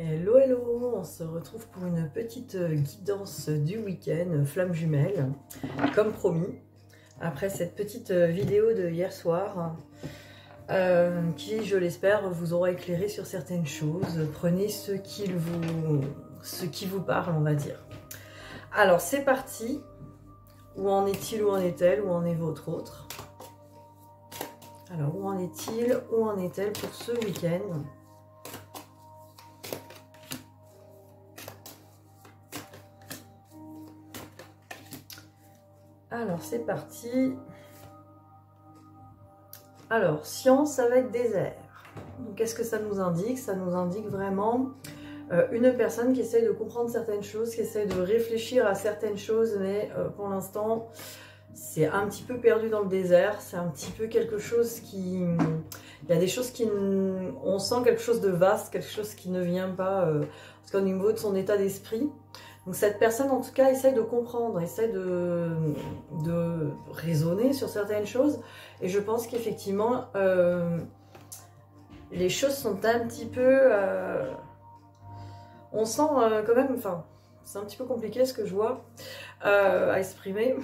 Hello, hello, on se retrouve pour une petite guidance du week-end, flamme jumelle, comme promis, après cette petite vidéo de hier soir, qui, je l'espère, vous aura éclairé sur certaines choses. Prenez ce qui vous parle, on va dire. Alors, c'est parti. Où en est-il, où en est-elle, où en est votre autre? Alors, où en est-il, où en est-elle pour ce week-end? Alors, c'est parti. Alors, science avec désert. Qu'est-ce que ça nous indique? Ça nous indique vraiment une personne qui essaie de comprendre certaines choses, qui essaie de réfléchir à certaines choses, mais pour l'instant, c'est un petit peu perdu dans le désert. C'est un petit peu quelque chose qui... Il y a des choses qui... On sent quelque chose de vaste, quelque chose qui ne vient pas... parce qu'au niveau de son état d'esprit... Donc cette personne, en tout cas, essaie de comprendre, essaie de raisonner sur certaines choses. Et je pense qu'effectivement, les choses sont un petit peu... on sent quand même... Enfin, c'est un petit peu compliqué ce que je vois à exprimer.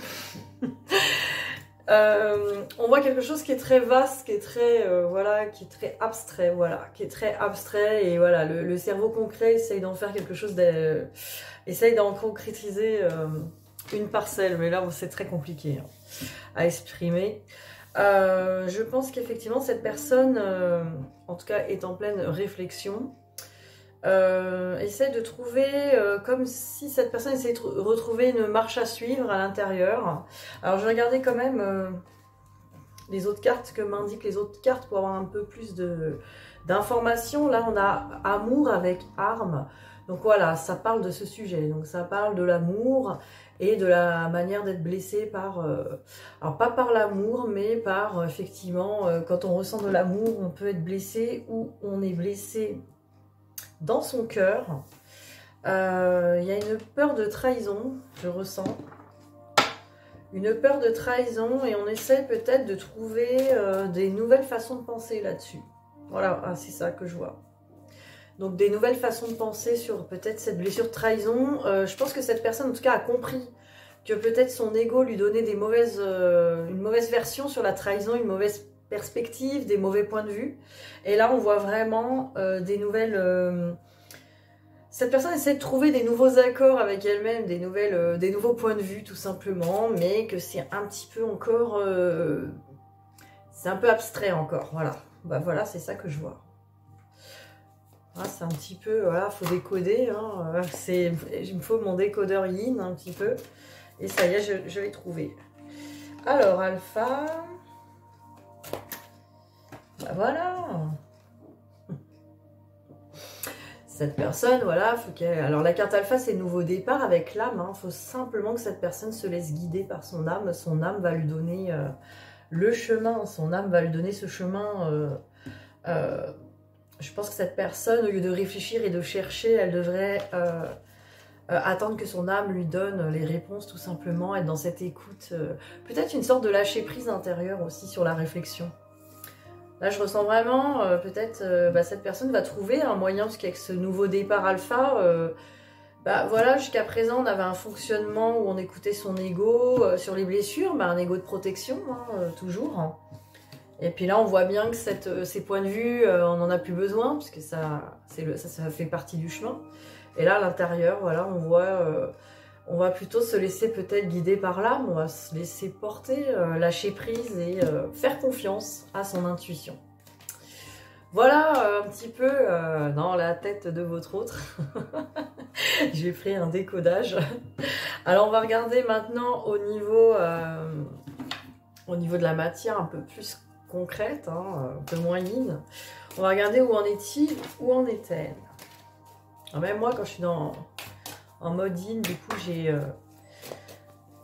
On voit quelque chose qui est très vaste, qui est très, voilà, qui est très abstrait, voilà, qui est très abstrait. Et voilà, le cerveau concret essaye d'en faire quelque chose de... Essaye d'en concrétiser une parcelle, mais là c'est très compliqué à exprimer. Je pense qu'effectivement cette personne, en tout cas est en pleine réflexion, essaie de trouver, comme si cette personne essayait de retrouver une marche à suivre à l'intérieur. Alors je vais regarder quand même les autres cartes, que m'indiquent les autres cartes pour avoir un peu plus d'informations. Là on a amour avec arme. Donc voilà, ça parle de ce sujet, donc ça parle de l'amour et de la manière d'être blessé par... alors pas par l'amour, mais par effectivement, quand on ressent de l'amour, on peut être blessé ou on est blessé dans son cœur. Il y a une peur de trahison, je ressens. Une peur de trahison et on essaie peut-être de trouver des nouvelles façons de penser là-dessus. Voilà, c'est ça que je vois. Donc des nouvelles façons de penser sur peut-être cette blessure de trahison. Je pense que cette personne en tout cas a compris que peut-être son ego lui donnait une mauvaise version sur la trahison, une mauvaise perspective, des mauvais points de vue. Et là on voit vraiment des nouvelles... Cette personne essaie de trouver des nouveaux accords avec elle-même, des nouveaux points de vue tout simplement, mais que c'est un petit peu encore... c'est un peu abstrait encore, voilà. Bah voilà, c'est ça que je vois. Ah, c'est un petit peu, voilà, faut décoder, hein. Il me faut mon décodeur yin un petit peu. Et ça y est, je l'ai trouvé. Alors, alpha. Bah voilà. Cette personne, voilà, faut qu'elle... Alors la carte alpha, c'est nouveau départ avec l'âme. Il faut simplement que cette personne se laisse guider par son âme. Son âme va lui donner le chemin. Son âme va lui donner ce chemin... je pense que cette personne, au lieu de réfléchir et de chercher, elle devrait attendre que son âme lui donne les réponses, tout simplement, être dans cette écoute. Peut-être une sorte de lâcher prise intérieure aussi sur la réflexion. Là, je ressens vraiment, peut-être, cette personne va trouver un moyen, parce qu'avec ce nouveau départ alpha, voilà, jusqu'à présent, on avait un fonctionnement où on écoutait son ego sur les blessures, un ego de protection, toujours. Et puis là, on voit bien que ces points de vue, on n'en a plus besoin, puisque ça fait partie du chemin. Et là, à l'intérieur, voilà, on va plutôt se laisser peut-être guider par l'âme, on va se laisser porter, lâcher prise et faire confiance à son intuition. Voilà un petit peu dans la tête de votre autre. J'ai fait un décodage. Alors, on va regarder maintenant au niveau de la matière un peu plus concrète, un peu moins yin. On va regarder où en est-il, où en est-elle. Même moi, quand je suis en mode yin, du coup,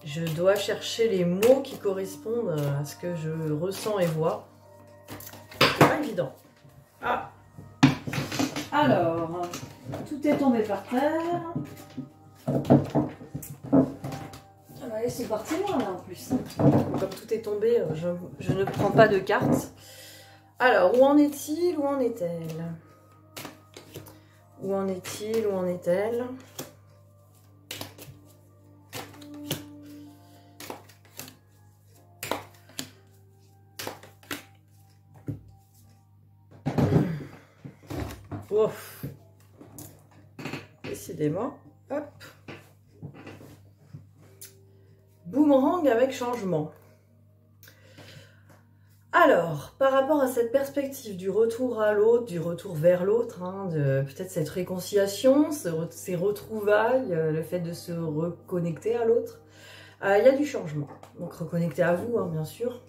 je dois chercher les mots qui correspondent à ce que je ressens et vois. C'est pas évident. Ah. Alors, tout est tombé par terre. Et c'est parti loin là en plus. Comme tout est tombé, je ne prends pas de cartes. Alors, où en est-il? Où en est-elle? Où en est-il? Où en est-elle? Ouf. Décidément. Hop. Boomerang avec changement. Alors, par rapport à cette perspective du retour à l'autre, du retour vers l'autre, hein, de peut-être cette réconciliation, ces retrouvailles, le fait de se reconnecter à l'autre, il y a du changement. Donc reconnecter à vous, hein, bien sûr.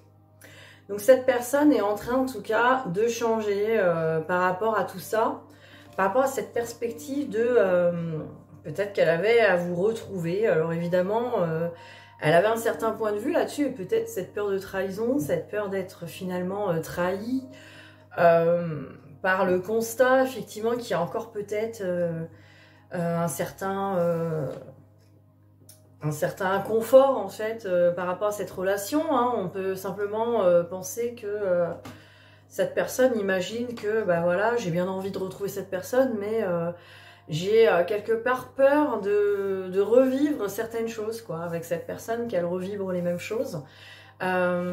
Donc cette personne est en train, en tout cas, de changer par rapport à tout ça, par rapport à cette perspective de peut-être qu'elle avait à vous retrouver. Alors évidemment, elle avait un certain point de vue là-dessus, et peut-être cette peur de trahison, cette peur d'être finalement trahie, par le constat, effectivement, qu'il y a encore peut-être un certain inconfort, en fait, par rapport à cette relation. Hein. On peut simplement penser que cette personne imagine que, bah voilà, j'ai bien envie de retrouver cette personne, mais j'ai quelque part peur de revivre certaines choses, quoi, avec cette personne, qu'elle revibre les mêmes choses. Mais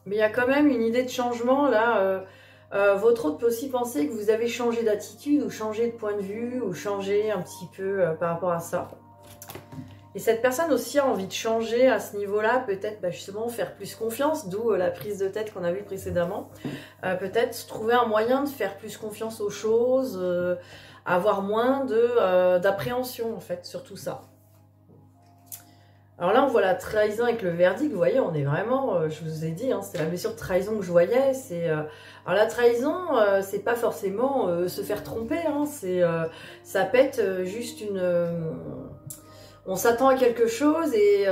il y a quand même une idée de changement, là. Votre autre peut aussi penser que vous avez changé d'attitude, ou changé de point de vue, ou changé un petit peu par rapport à ça. Et cette personne aussi a envie de changer à ce niveau-là, peut-être justement faire plus confiance, d'où la prise de tête qu'on a vue précédemment. Peut-être trouver un moyen de faire plus confiance aux choses, avoir moins d'appréhension en fait sur tout ça. Alors là, on voit la trahison avec le verdict, vous voyez, on est vraiment, je vous ai dit, hein, c'était la blessure de trahison que je voyais. Alors la trahison, c'est pas forcément se faire tromper, hein, ça peut être juste on s'attend à quelque chose et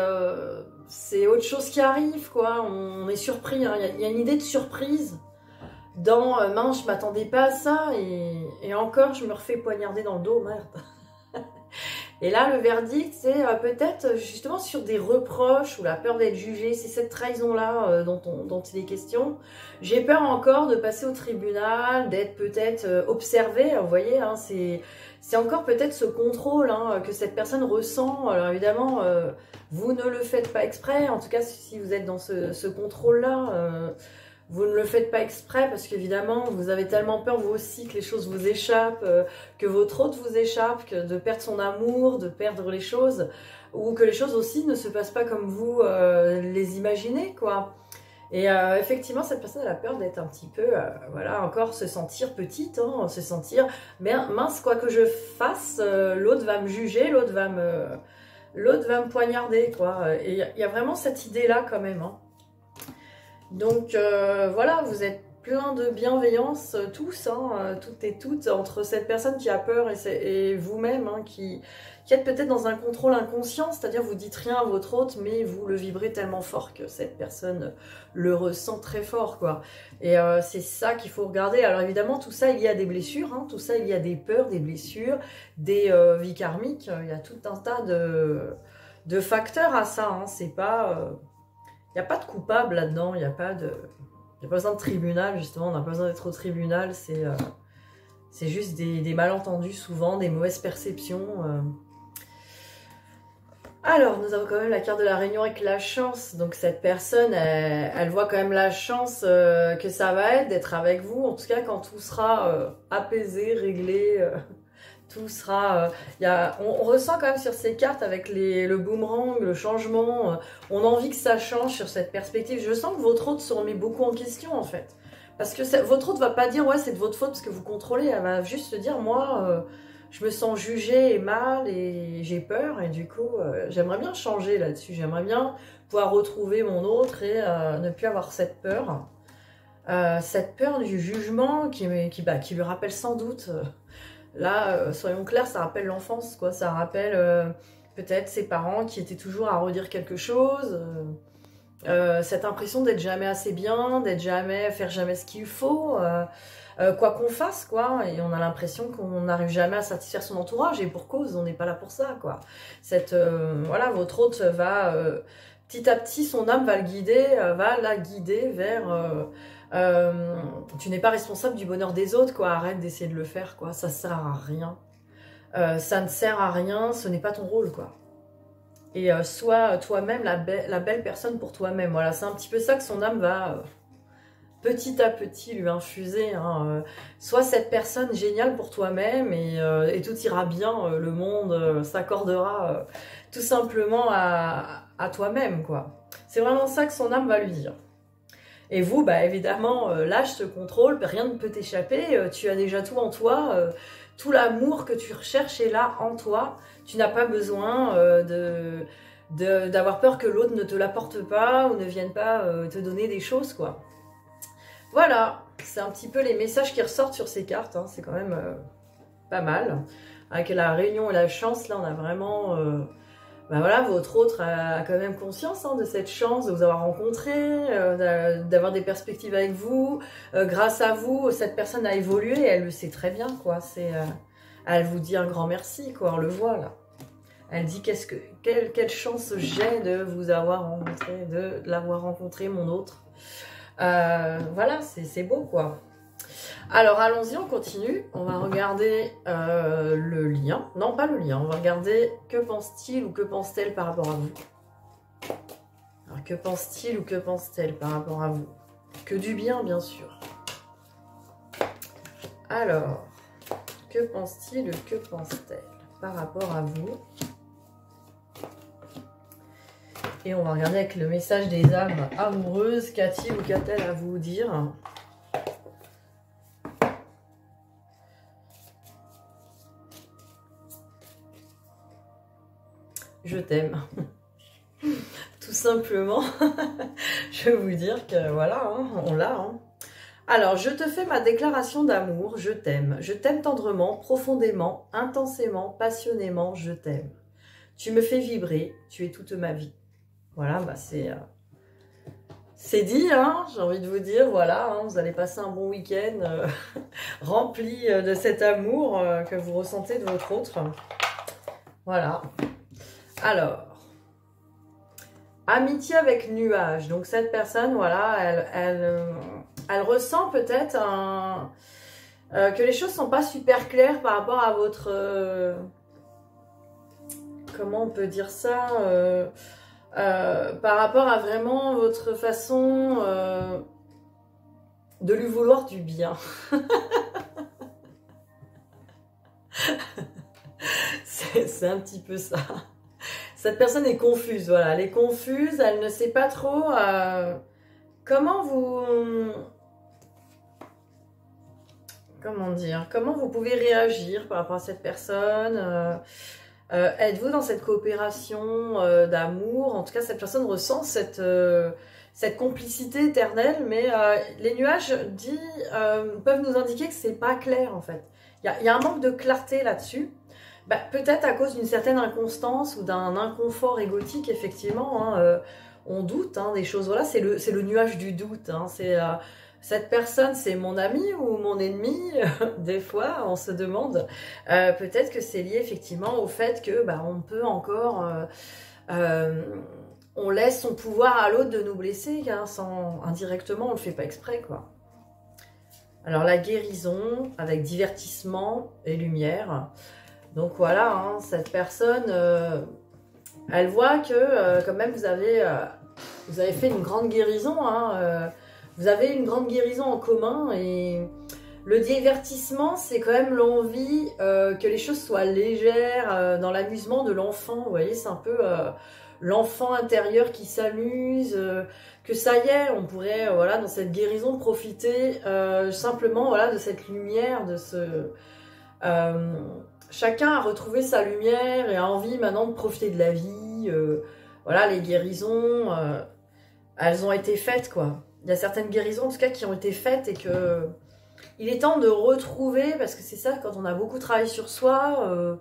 c'est autre chose qui arrive, quoi. On est surpris, hein. Il y a une idée de surprise dans mince, je m'attendais pas à ça et encore je me refais poignarder dans le dos, merde. Et là, le verdict, c'est peut-être justement sur des reproches ou la peur d'être jugé. C'est cette trahison-là dont il est question. J'ai peur encore de passer au tribunal, d'être peut-être observé. Vous voyez, hein, c'est encore peut-être ce contrôle hein, que cette personne ressent. Alors évidemment, vous ne le faites pas exprès. En tout cas, si vous êtes dans ce contrôle-là, vous ne le faites pas exprès parce qu'évidemment, vous avez tellement peur, vous aussi, que les choses vous échappent, que votre autre vous échappe, de perdre son amour, de perdre les choses, ou que les choses aussi ne se passent pas comme vous les imaginez, quoi. Et effectivement, cette personne elle a peur d'être un petit peu, voilà, encore se sentir petite, hein, se sentir, mais mince, quoi que je fasse, l'autre va me juger, l'autre va me poignarder, quoi. Et il y a vraiment cette idée-là quand même, hein. Donc voilà, vous êtes plein de bienveillance tous, hein, toutes et toutes, entre cette personne qui a peur et vous-même, hein, qui êtes peut-être dans un contrôle inconscient, c'est-à-dire vous dites rien à votre hôte, mais vous le vibrez tellement fort que cette personne le ressent très fort, quoi. Et c'est ça qu'il faut regarder. Alors évidemment, tout ça, il y a des blessures, hein, tout ça, il y a des peurs, des blessures, des vies karmiques, il y a tout un tas de facteurs à ça, hein, c'est pas... Il n'y a pas de coupable là-dedans, il n'y a pas besoin de tribunal, justement, on n'a pas besoin d'être au tribunal, c'est juste des malentendus souvent, des mauvaises perceptions. Alors, nous avons quand même la carte de la réunion avec la chance, donc cette personne, elle voit quand même la chance que ça va être d'être avec vous, en tout cas quand tout sera apaisé, réglé... Tout sera... on ressent quand même sur ces cartes avec le boomerang, le changement, on a envie que ça change sur cette perspective. Je sens que votre hôte se remet beaucoup en question en fait. Parce que votre hôte va pas dire ouais c'est de votre faute parce que vous contrôlez, elle va juste se dire moi je me sens jugée et mal et j'ai peur et du coup j'aimerais bien changer là-dessus. J'aimerais bien pouvoir retrouver mon autre et ne plus avoir cette peur. Cette peur du jugement qui lui rappelle sans doute... Là, soyons clairs, ça rappelle l'enfance, quoi. Ça rappelle peut-être ses parents qui étaient toujours à redire quelque chose. Cette impression d'être jamais assez bien, faire jamais ce qu'il faut, quoi qu'on fasse, quoi. Et on a l'impression qu'on n'arrive jamais à satisfaire son entourage. Et pour cause, on n'est pas là pour ça, quoi. Voilà, votre hôte va... petit à petit, son âme va la guider vers Tu n'es pas responsable du bonheur des autres, quoi. Arrête d'essayer de le faire, quoi. Ça sert à rien. Ça ne sert à rien, ce n'est pas ton rôle, quoi. Et sois toi-même la belle personne pour toi-même. Voilà, c'est un petit peu ça que son âme va petit à petit lui infuser. Hein. Sois cette personne géniale pour toi-même et tout ira bien. Le monde s'accordera tout simplement à toi-même, quoi. C'est vraiment ça que son âme va lui dire. Et vous, bah évidemment, lâche ce contrôle, rien ne peut t'échapper. Tu as déjà tout en toi. Tout l'amour que tu recherches est là en toi. Tu n'as pas besoin d'avoir peur que l'autre ne te l'apporte pas ou ne vienne pas te donner des choses, quoi. Voilà, c'est un petit peu les messages qui ressortent sur ces cartes. Hein. C'est quand même pas mal. Avec la réunion et la chance, là, on a vraiment... ben voilà, votre autre a quand même conscience hein, de cette chance de vous avoir rencontré, d'avoir des perspectives avec vous. Grâce à vous, cette personne a évolué et elle le sait très bien, quoi. Elle vous dit un grand merci, quoi. On le voit là. Elle dit quelle chance j'ai de vous avoir rencontré, de l'avoir rencontré, mon autre. Voilà, c'est beau, quoi. Alors, allons-y, on continue. On va regarder le lien. Non, pas le lien. On va regarder que pense-t-il ou que pense-t-elle par rapport à vous. Alors, que pense-t-il ou que pense-t-elle par rapport à vous? Que du bien, bien sûr. Alors, que pense-t-il ou que pense-t-elle par rapport à vous? Et on va regarder avec le message des âmes amoureuses. Qu'a-t-il ou qu'a-t-elle à vous dire? Je t'aime. Tout simplement. Je vais vous dire que voilà, hein, on l'a. Hein. Alors, je te fais ma déclaration d'amour. Je t'aime. Je t'aime tendrement, profondément, intensément, passionnément. Je t'aime. Tu me fais vibrer. Tu es toute ma vie. Voilà, bah c'est dit, hein, j'ai envie de vous dire, voilà, hein, vous allez passer un bon week-end rempli de cet amour que vous ressentez de votre autre. Voilà. Alors, amitié avec nuage. Donc cette personne, voilà, elle ressent peut-être que les choses sont pas super claires par rapport à votre... comment on peut dire ça par rapport à vraiment votre façon de lui vouloir du bien. C'est un petit peu ça. Cette personne est confuse, voilà. Elle est confuse, elle ne sait pas trop comment vous... Comment dire? Comment vous pouvez réagir par rapport à cette personne êtes-vous dans cette coopération d'amour? En tout cas, cette personne ressent cette complicité éternelle, mais les nuages peuvent nous indiquer que c'est pas clair en fait. Il y a un manque de clarté là-dessus. Bah, peut-être à cause d'une certaine inconstance ou d'un inconfort égotique, effectivement. Hein, on doute hein, des choses. Voilà, c'est le nuage du doute. Hein, cette personne, c'est mon ami ou mon ennemi? Des fois, on se demande. Peut-être que c'est lié effectivement au fait que bah, on peut encore... on laisse son pouvoir à l'autre de nous blesser, hein, indirectement, on le fait pas exprès, quoi. Alors, la guérison avec divertissement et lumière. Donc voilà, hein, cette personne, elle voit que quand même vous avez fait une grande guérison, hein, vous avez une grande guérison en commun et le divertissement, c'est quand même l'envie que les choses soient légères, dans l'amusement de l'enfant. Vous voyez, c'est un peu l'enfant intérieur qui s'amuse, que ça y est, on pourrait, voilà, dans cette guérison, profiter simplement voilà, de cette lumière, de ce... chacun a retrouvé sa lumière et a envie maintenant de profiter de la vie. Voilà, les guérisons, elles ont été faites, quoi. Il y a certaines guérisons, en tout cas, qui ont été faites et que il est temps de retrouver, parce que c'est ça, quand on a beaucoup travaillé sur soi,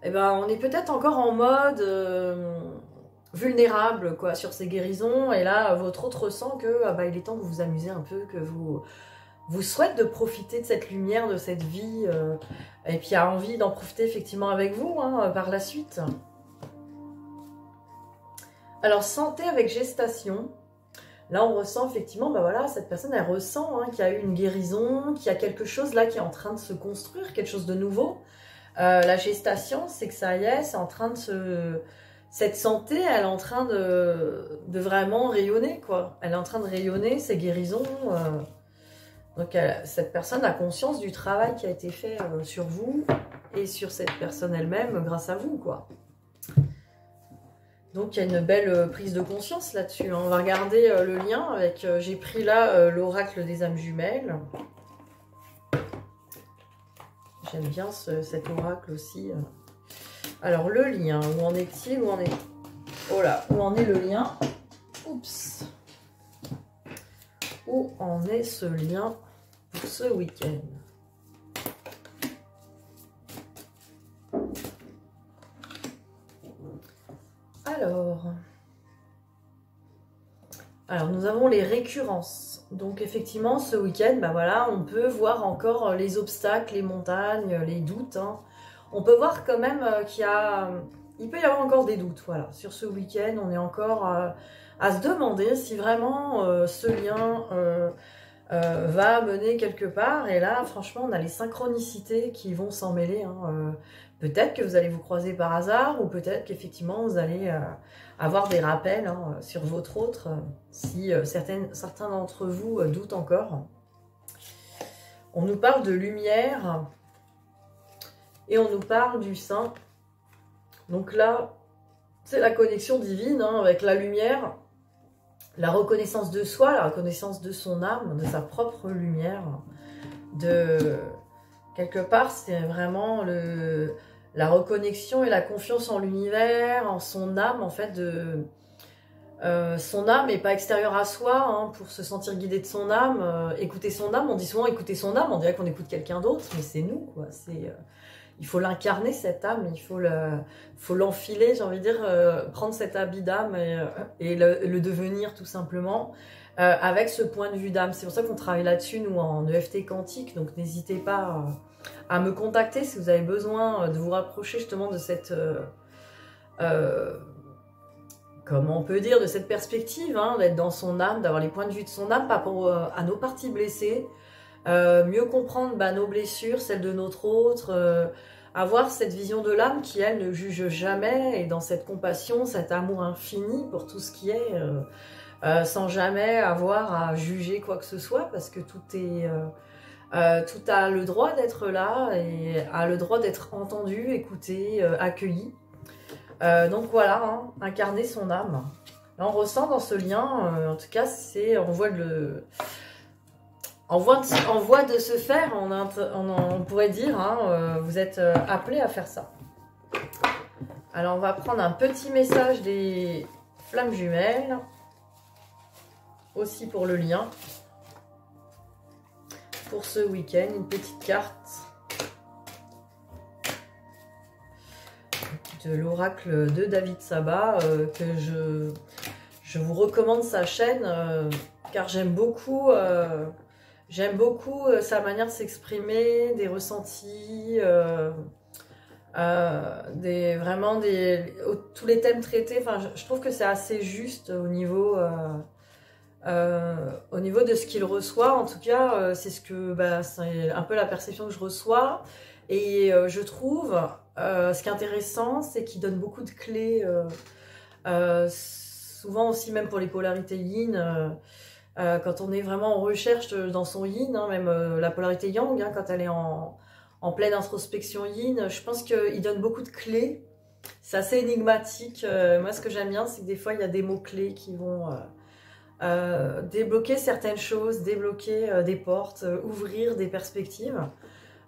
eh ben, on est peut-être encore en mode vulnérable, quoi, sur ces guérisons. Et là, votre autre ressent que bah, il est temps que vous vous amusez un peu, que vous souhaite de profiter de cette lumière, de cette vie, et puis a envie d'en profiter effectivement avec vous hein, par la suite. Alors, santé avec gestation. Là, on ressent effectivement, bah voilà, cette personne, elle ressent qu'il y a eu une guérison, qu'il y a quelque chose là qui est en train de se construire, quelque chose de nouveau. La gestation, c'est que ça y est, c'est en train de se... Cette santé, elle est en train de vraiment rayonner, quoi. Elle est en train de rayonner, ces guérisons. Donc, cette personne a conscience du travail qui a été fait sur vous et sur cette personne elle-même grâce à vous, quoi. Donc, il y a une belle prise de conscience là-dessus. On va regarder le lien avec... J'ai pris là l'oracle des âmes jumelles. J'aime bien cet oracle aussi. Alors, le lien, où en est-il? Où en est... Oh là, où en est le lien? Oups. Où en est ce lien pour ce week-end? Alors, nous avons les récurrences. Donc, effectivement, ce week-end, bah voilà, on peut voir encore les obstacles, les montagnes, les doutes. On peut voir quand même il peut y avoir encore des doutes. Voilà, sur ce week-end, on est encore à se demander si vraiment ce lien va mener quelque part. Et là, franchement, on a les synchronicités qui vont s'en mêler. Peut-être que vous allez vous croiser par hasard, ou peut-être qu'effectivement, vous allez avoir des rappels sur votre autre, si certains d'entre vous doutent encore. On nous parle de lumière, et on nous parle du sein. Donc là, c'est la connexion divine avec la lumière, la reconnaissance de soi, la reconnaissance de son âme, de sa propre lumière. Quelque part, c'est vraiment la reconnexion et la confiance en l'univers, en son âme, en fait. Son âme n'est pas extérieure à soi, pour se sentir guidé de son âme. Écouter son âme, on dit souvent écouter son âme, on dirait qu'on écoute quelqu'un d'autre, mais c'est nous, quoi. Il faut l'incarner, cette âme, il faut l'enfiler, j'ai envie de dire, prendre cet habit d'âme et le devenir tout simplement, avec ce point de vue d'âme. C'est pour ça qu'on travaille là-dessus, nous, en EFT quantique, donc n'hésitez pas à me contacter si vous avez besoin de vous rapprocher justement de cette... comment on peut dire, de cette perspective, d'être dans son âme, d'avoir les points de vue de son âme par rapport à nos parties blessées, mieux comprendre nos blessures, celles de notre autre, avoir cette vision de l'âme qui, elle, ne juge jamais, et dans cette compassion, cet amour infini pour tout ce qui est, sans jamais avoir à juger quoi que ce soit, parce que tout a le droit d'être là, et a le droit d'être entendu, écouté, accueilli. Donc voilà, incarner son âme. Là, on ressent dans ce lien, en tout cas, on voit en voie de se faire, on pourrait dire, vous êtes appelés à faire ça. Alors, on va prendre un petit message des flammes jumelles, aussi pour le lien, pour ce week-end, une petite carte de l'oracle de David Saba, que je vous recommande sa chaîne, car j'aime beaucoup sa manière de s'exprimer, des ressentis, tous les thèmes traités. Enfin, je trouve que c'est assez juste au niveau de ce qu'il reçoit. En tout cas, c'est c'est un peu la perception que je reçois. Et je trouve, ce qui est intéressant, c'est qu'il donne beaucoup de clés, souvent aussi même pour les polarités yin, quand on est vraiment en recherche dans son yin, même la polarité yang, quand elle est en pleine introspection yin, je pense qu'il donne beaucoup de clés. C'est assez énigmatique. Moi, ce que j'aime bien, c'est que des fois, il y a des mots-clés qui vont débloquer certaines choses, débloquer des portes, ouvrir des perspectives.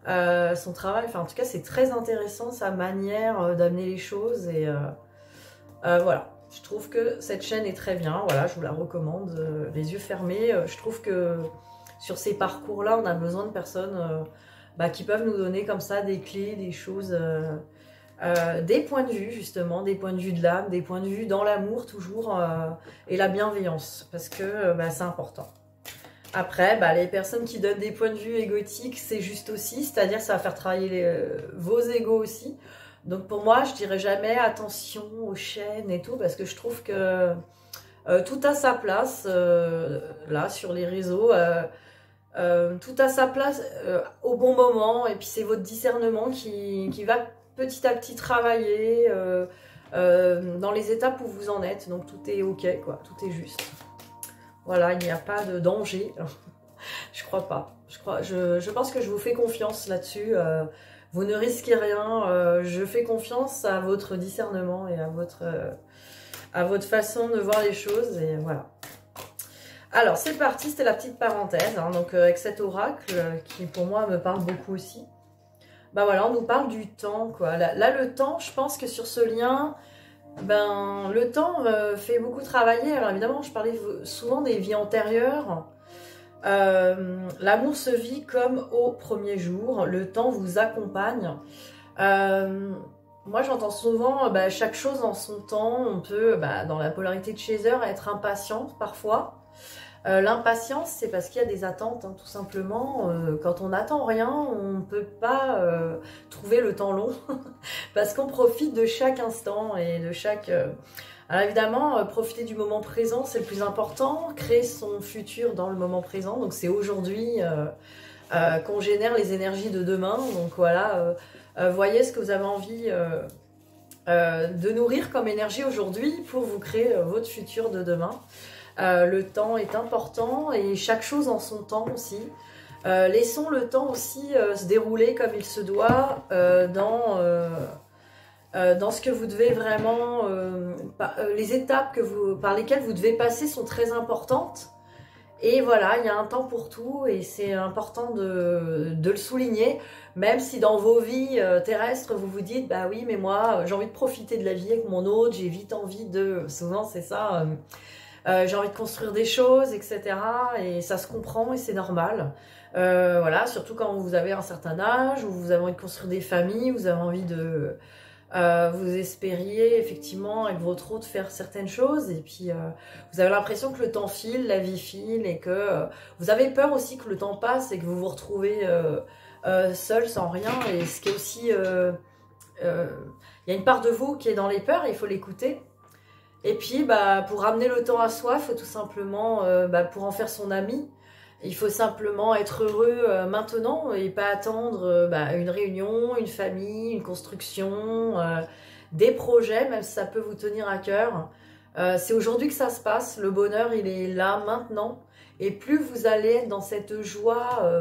Son travail, en tout cas, c'est très intéressant, sa manière d'amener les choses. Et voilà. Je trouve que cette chaîne est très bien, voilà, je vous la recommande, les yeux fermés. Je trouve que sur ces parcours-là, on a besoin de personnes qui peuvent nous donner comme ça des clés, des choses, des points de vue justement, des points de vue de l'âme, des points de vue dans l'amour toujours, et la bienveillance, parce que c'est important. Après, les personnes qui donnent des points de vue égotiques, c'est juste aussi, c'est-à-dire ça va faire travailler vos égos aussi. Donc pour moi, je dirais jamais attention aux chaînes et tout, parce que je trouve que Tout a sa place, là, sur les réseaux. Tout a sa place au bon moment. Et puis, c'est votre discernement qui va petit à petit travailler dans les étapes où vous en êtes. Donc, tout est OK, quoi. Tout est juste. Voilà, il n'y a pas de danger. Je crois pas. Je pense que je vous fais confiance là-dessus. Vous ne risquez rien. Je fais confiance à votre discernement et à votre façon de voir les choses. Et voilà. Alors, c'est parti. C'était la petite parenthèse. Hein, donc, avec cet oracle qui, pour moi, me parle beaucoup aussi. Bah voilà, on nous parle du temps, quoi. Là, le temps, je pense que sur ce lien... Ben, le temps fait beaucoup travailler. Alors évidemment, je parlais souvent des vies antérieures. L'amour se vit comme au premier jour. Le temps vous accompagne. Moi, j'entends souvent chaque chose en son temps. On peut, dans la polarité de Chaser, être impatient parfois. L'impatience, c'est parce qu'il y a des attentes, hein, tout simplement. Quand on n'attend rien, on ne peut pas trouver le temps long, parce qu'on profite de chaque instant et de chaque... Alors évidemment, profiter du moment présent, c'est le plus important. Créer son futur dans le moment présent, donc c'est aujourd'hui qu'on génère les énergies de demain. Donc voilà, voyez ce que vous avez envie de nourrir comme énergie aujourd'hui pour vous créer votre futur de demain. Le temps est important et chaque chose en son temps aussi. Laissons le temps aussi se dérouler comme il se doit dans ce que vous devez vraiment... les étapes par lesquelles vous devez passer sont très importantes. Et voilà, il y a un temps pour tout et c'est important de le souligner. Même si dans vos vies terrestres, vous vous dites, bah oui, mais moi, j'ai envie de profiter de la vie avec mon autre, j'ai vite envie de... Souvent, c'est ça... j'ai envie de construire des choses, etc. Et ça se comprend et c'est normal. Voilà, surtout quand vous avez un certain âge, où vous avez envie de construire des familles, vous avez envie de... vous espériez effectivement avec votre autre faire certaines choses. Et puis, vous avez l'impression que le temps file, la vie file, et que vous avez peur aussi que le temps passe et que vous vous retrouvez seul, sans rien. Et ce qui est aussi... il y a une part de vous qui est dans les peurs, et il faut l'écouter. Et puis, pour ramener le temps à soi, il faut tout simplement, pour en faire son ami, il faut simplement être heureux maintenant et pas attendre une réunion, une famille, une construction, des projets, même si ça peut vous tenir à cœur. C'est aujourd'hui que ça se passe, le bonheur, il est là, maintenant. Et plus vous allez être dans cette joie,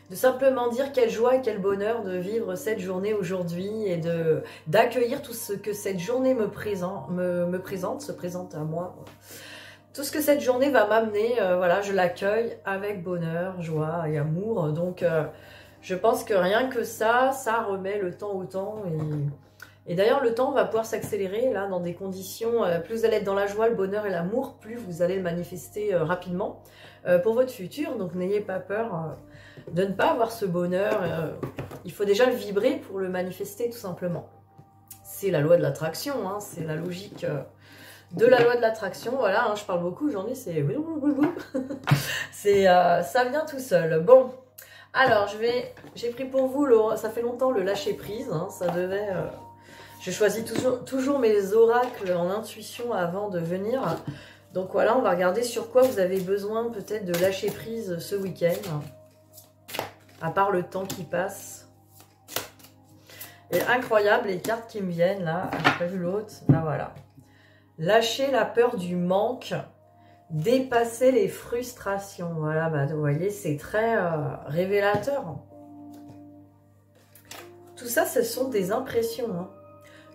de simplement dire quelle joie et quel bonheur de vivre cette journée aujourd'hui et d'accueillir tout ce que cette journée me présente, se présente à moi. Tout ce que cette journée va m'amener, voilà, je l'accueille avec bonheur, joie et amour. Donc, je pense que rien que ça remet le temps au temps. Et d'ailleurs, le temps va pouvoir s'accélérer là dans des conditions, plus vous allez être dans la joie, le bonheur et l'amour, plus vous allez le manifester rapidement pour votre futur. Donc, n'ayez pas peur de ne pas avoir ce bonheur. Il faut déjà le vibrer pour le manifester tout simplement. C'est la loi de l'attraction, hein, c'est la logique de la loi de l'attraction. Voilà, hein, je parle beaucoup aujourd'hui, c'est... ça vient tout seul. Bon, alors j'ai pris pour vous, ça fait longtemps, le lâcher prise. Hein, ça devait... Je choisis toujours mes oracles en intuition avant de venir. Donc voilà, on va regarder sur quoi vous avez besoin peut-être de lâcher prise ce week-end. À part le temps qui passe. Et incroyable les cartes qui me viennent là. J'ai pas vu l'autre. Là voilà. Lâcher la peur du manque. Dépasser les frustrations. Voilà, vous voyez, c'est très révélateur. Tout ça, ce sont des impressions. Hein.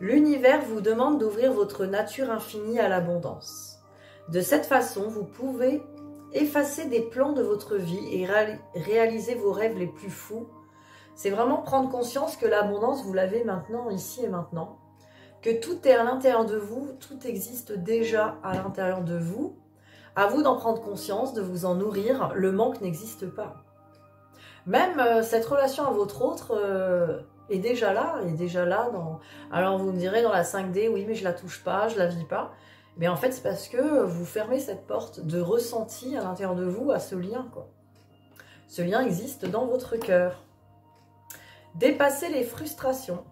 L'univers vous demande d'ouvrir votre nature infinie à l'abondance. De cette façon, vous pouvez effacer des plans de votre vie et réaliser vos rêves les plus fous. C'est vraiment prendre conscience que l'abondance, vous l'avez maintenant, ici et maintenant. Que tout est à l'intérieur de vous, tout existe déjà à l'intérieur de vous. À vous d'en prendre conscience, de vous en nourrir, le manque n'existe pas. Même cette relation à votre autre est déjà là dans... Alors vous me direz dans la 5D, oui mais je la touche pas, je la vis pas. Mais en fait c'est parce que vous fermez cette porte de ressenti à l'intérieur de vous à ce lien, quoi. Ce lien existe dans votre cœur. Dépasser les frustrations.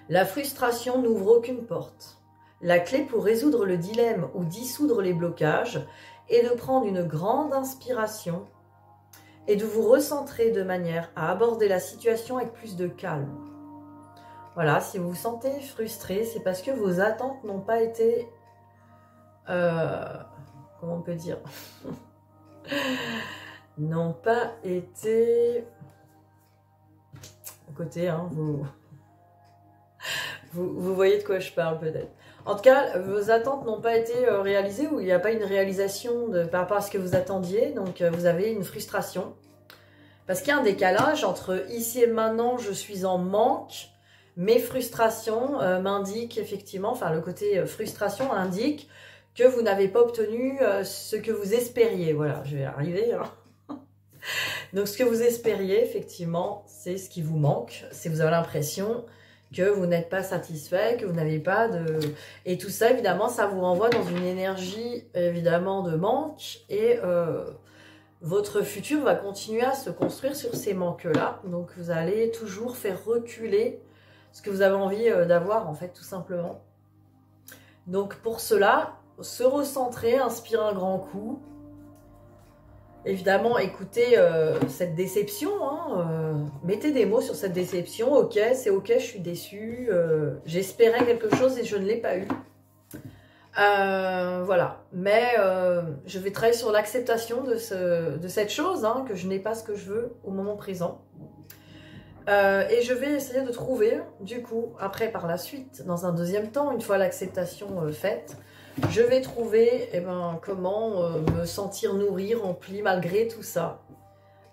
La frustration n'ouvre aucune porte. La clé pour résoudre le dilemme ou dissoudre les blocages est de prendre une grande inspiration et de vous recentrer de manière à aborder la situation avec plus de calme. Voilà, si vous vous sentez frustré, c'est parce que vos attentes n'ont pas été... comment on peut dire n'ont pas été... À côté, hein, vous voyez de quoi je parle peut-être. En tout cas, vos attentes n'ont pas été réalisées ou il n'y a pas une réalisation par rapport à ce que vous attendiez. Donc, vous avez une frustration. Parce qu'il y a un décalage entre ici et maintenant, je suis en manque. Mes frustrations m'indiquent effectivement, enfin le côté frustration indique que vous n'avez pas obtenu ce que vous espériez. Voilà, je vais y arriver. Hein. Donc, ce que vous espériez, effectivement, c'est ce qui vous manque. Si vous avez l'impression que vous n'êtes pas satisfait, que vous n'avez pas de... Et tout ça, évidemment, ça vous renvoie dans une énergie, évidemment, de manque. Et votre futur va continuer à se construire sur ces manques-là. Donc, vous allez toujours faire reculer ce que vous avez envie d'avoir, en fait, tout simplement. Donc, pour cela, se recentrer, inspirer un grand coup. Évidemment, écoutez cette déception, hein, mettez des mots sur cette déception. Ok, c'est ok, je suis déçue, j'espérais quelque chose et je ne l'ai pas eu. Voilà, mais je vais travailler sur l'acceptation de cette chose, hein, que je n'ai pas ce que je veux au moment présent. Et je vais essayer de trouver, du coup, après par la suite, dans un deuxième temps, une fois l'acceptation faite, je vais trouver comment me sentir nourrie, remplie malgré tout ça.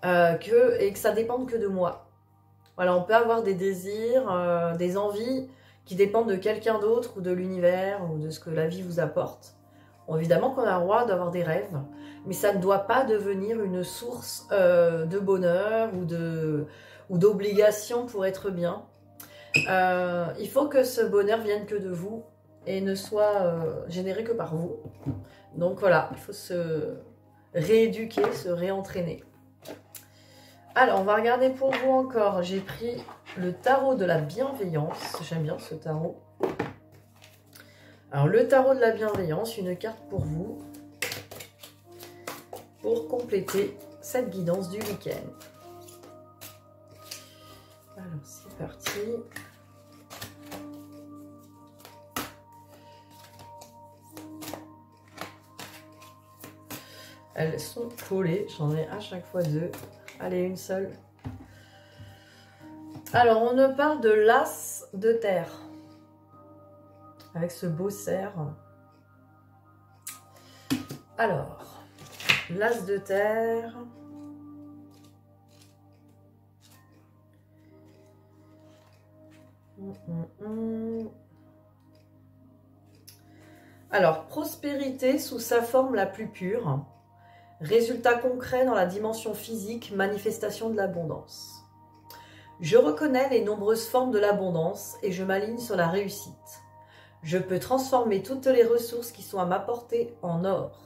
Et que ça dépende que de moi. Voilà, on peut avoir des désirs, des envies qui dépendent de quelqu'un d'autre ou de l'univers ou de ce que la vie vous apporte. Bon, évidemment qu'on a le droit d'avoir des rêves, mais ça ne doit pas devenir une source de bonheur ou d'obligation pour être bien. Il faut que ce bonheur vienne que de vous et ne soit généré que par vous. Donc voilà, il faut se rééduquer, se réentraîner. Alors, on va regarder pour vous encore. J'ai pris le tarot de la bienveillance. J'aime bien ce tarot. Alors, le tarot de la bienveillance, une carte pour vous. Pour compléter cette guidance du week-end. Alors, c'est parti. Elles sont collées, j'en ai à chaque fois deux. Allez, une seule. Alors, on nous parle de l'as de terre. Avec ce beau cerf. Alors, l'as de terre. Alors, prospérité sous sa forme la plus pure. Résultat concret dans la dimension physique, manifestation de l'abondance. Je reconnais les nombreuses formes de l'abondance et je m'aligne sur la réussite. Je peux transformer toutes les ressources qui sont à ma portée en or.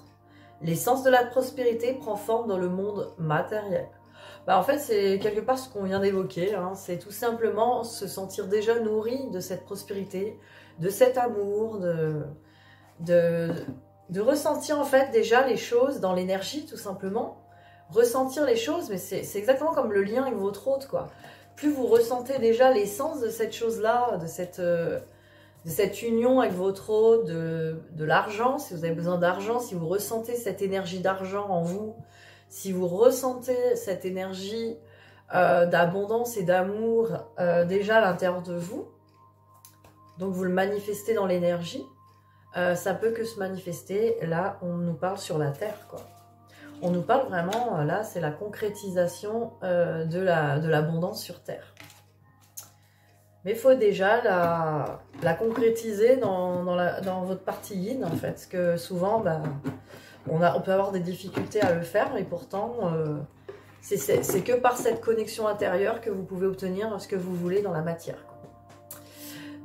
L'essence de la prospérité prend forme dans le monde matériel. En fait, c'est quelque part ce qu'on vient d'évoquer. Hein. C'est tout simplement se sentir déjà nourri de cette prospérité, de cet amour, de ressentir en fait déjà les choses dans l'énergie tout simplement. Ressentir les choses, mais c'est exactement comme le lien avec votre hôte, quoi. Plus vous ressentez déjà l'essence de cette chose-là, de cette union avec votre hôte, de l'argent, si vous avez besoin d'argent, si vous ressentez cette énergie d'argent en vous, si vous ressentez cette énergie d'abondance et d'amour déjà à l'intérieur de vous, donc vous le manifestez dans l'énergie, ça peut que se manifester. Là, on nous parle sur la terre, quoi. On nous parle vraiment, là, c'est la concrétisation de l'abondance sur terre. Mais il faut déjà la concrétiser dans votre partie yin, en fait. Parce que souvent, on peut avoir des difficultés à le faire, et pourtant, c'est que par cette connexion intérieure que vous pouvez obtenir ce que vous voulez dans la matière, quoi.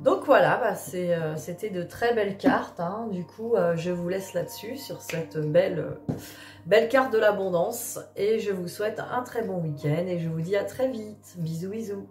Donc voilà, c'était de très belles cartes, hein. Du coup, je vous laisse là-dessus, sur cette belle carte de l'abondance. Et je vous souhaite un très bon week-end et je vous dis à très vite. Bisous, bisous.